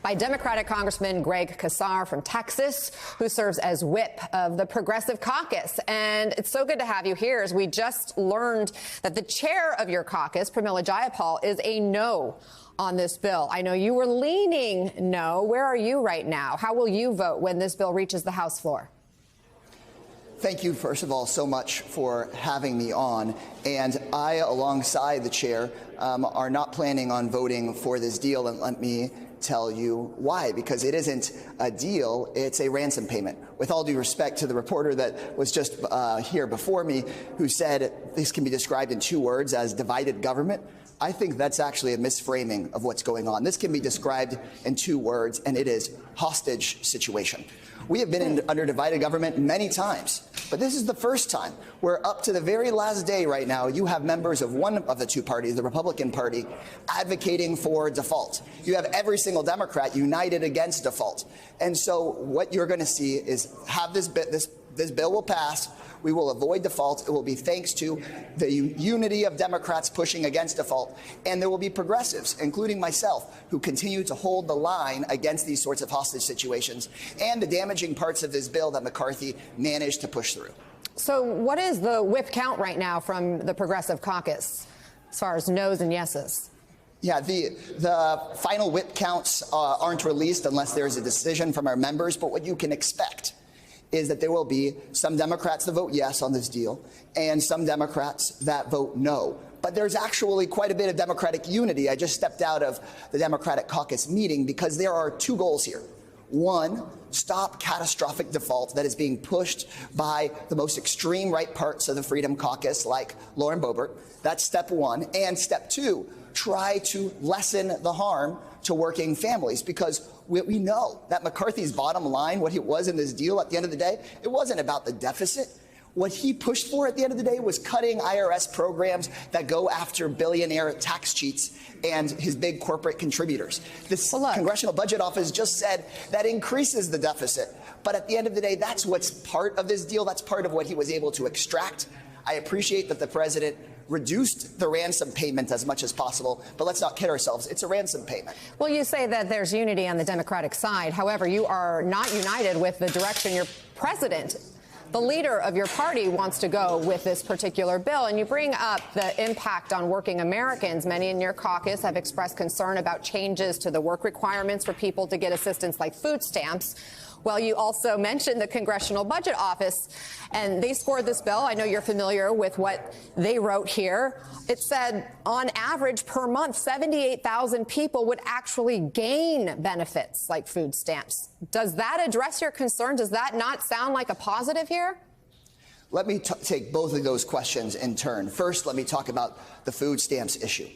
by Democratic Congressman Greg Casar from Texas, who serves as whip of the Progressive Caucus. And it's so good to have you here, as we just learned that the chair of your caucus, Pramila Jayapal, is a no on this bill. I know you were leaning no. Where are you right now? How will you vote when this bill reaches the House floor? Thank you, first of all, so much for having me on. And I, alongside the chair, are not planning on voting for this deal. And let me tell you why. Because it isn't a deal, it's a ransom payment. With all due respect to the reporter that was just here before me, who said this can be described in 2 words as divided government, I think that's actually a misframing of what's going on. This can be described in 2 words, and it is hostage situation. We have been under divided government many times, but this is the first time where up to the very last day right now, you have members of one of the 2 parties, the Republican Party, advocating for default. You have every single Democrat united against default. And so what you're going to see is have this bill will pass. We will avoid default. It will be thanks to the unity of Democrats pushing against default. And there will be progressives, including myself, who continue to hold the line against these sorts of hostage situations and the damaging parts of this bill that McCarthy managed to push through. So what is the whip count right now from the Progressive Caucus as far as no's and yeses? Yeah, the final whip counts aren't released unless there's a decision from our members. But what you can expect is that there will be some Democrats that vote yes on this deal and some Democrats that vote no. But there's actually quite a bit of Democratic unity. I just stepped out of the Democratic caucus meeting because there are 2 goals here. 1, stop catastrophic default that is being pushed by the most extreme right parts of the Freedom Caucus, like Lauren Boebert. That's step 1. And step 2, try to lessen the harm to working families, because we know that McCarthy's bottom line, what it was in this deal at the end of the day, it wasn't about the deficit. What he pushed for at the end of the day was cutting IRS programs that go after billionaire tax cheats and his big corporate contributors. This Congressional Budget Office just said that increases the deficit. But at the end of the day, that's what's part of this deal. That's part of what he was able to extract. I appreciate that the president reduced the ransom payment as much as possible, but let's not kid ourselves. It's a ransom payment. Well, you say that there's unity on the Democratic side. However, you are not united with the direction your president, the leader of your party, wants to go with this particular bill. And you bring up the impact on working Americans. Many in your caucus have expressed concern about changes to the work requirements for people to get assistance like food stamps. Well, you also mentioned the Congressional Budget Office, and they scored this bill. I know you're familiar with what they wrote here. It said, on average per month, 78,000 people would actually gain benefits like food stamps. Does that address your concern? Does that not sound like a positive here? Let me take both of those questions in turn. First, let me talk about the food stamps issue.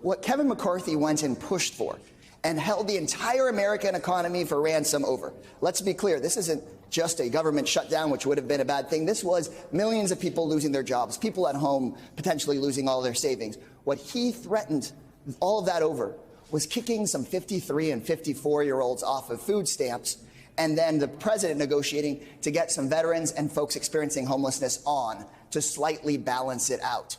What Kevin McCarthy went and pushed for and held the entire American economy for ransom over. Let's be clear, this isn't just a government shutdown, which would have been a bad thing. This was millions of people losing their jobs, people at home potentially losing all their savings. What he threatened all of that over was kicking some 53 and 54-year-olds off of food stamps, and then the president negotiating to get some veterans and folks experiencing homelessness on to slightly balance it out.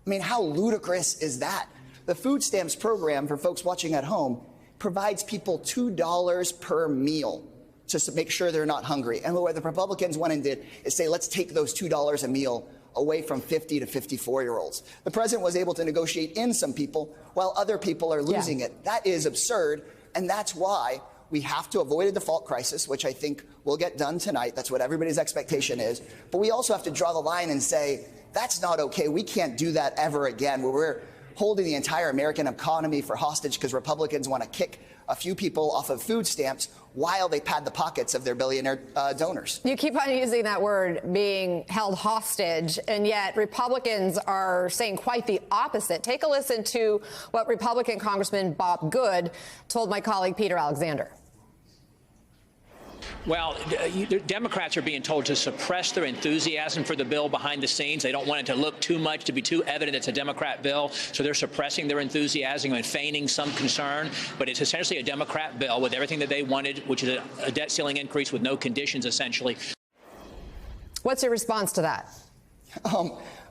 I mean, how ludicrous is that? The food stamps program, for folks watching at home, provides people $2 per meal just to make sure they're not hungry. And what the Republicans went and did is say, let's take those $2 a meal away from 50 to 54-year-olds. The president was able to negotiate in some people while other people are losing it. That is absurd, and that's why we have to avoid a default crisis, which I think will get done tonight. That's what everybody's expectation is. But we also have to draw the line and say, that's not okay. We can't do that ever again, where we're holding the entire American economy for hostage because Republicans want to kick a few people off of food stamps while they pad the pockets of their billionaire donors. You keep on using that word, being held hostage, and yet Republicans are saying quite the opposite. Take a listen to what Republican Congressman Bob Good told my colleague Peter Alexander. Well, Democrats are being told to suppress their enthusiasm for the bill behind the scenes. They don't want it to look too much, to be too evident it's a Democrat bill. So they're suppressing their enthusiasm and feigning some concern. But it's essentially a Democrat bill with everything that they wanted, which is a debt ceiling increase with no conditions, essentially. What's your response to that?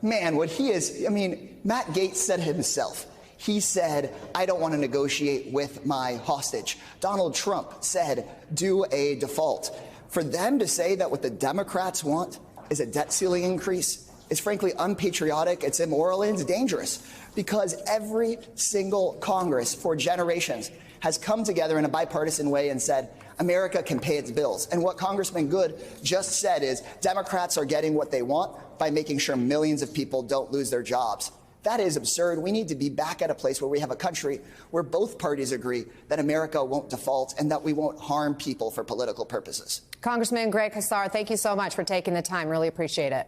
Man, what he is, I mean, Matt Gaetz said himself, He said, I don't want to negotiate with my hostage. Donald Trump said, do a default. For them to say that what the Democrats want is a debt ceiling increase is frankly unpatriotic, it's immoral, and it's dangerous, because every single Congress for generations has come together in a bipartisan way and said, America can pay its bills. And what Congressman Good just said is Democrats are getting what they want by making sure millions of people don't lose their jobs. That is absurd. We need to be back at a place where we have a country where both parties agree that America won't default and that we won't harm people for political purposes. Congressman Greg Casar, thank you so much for taking the time. Really appreciate it.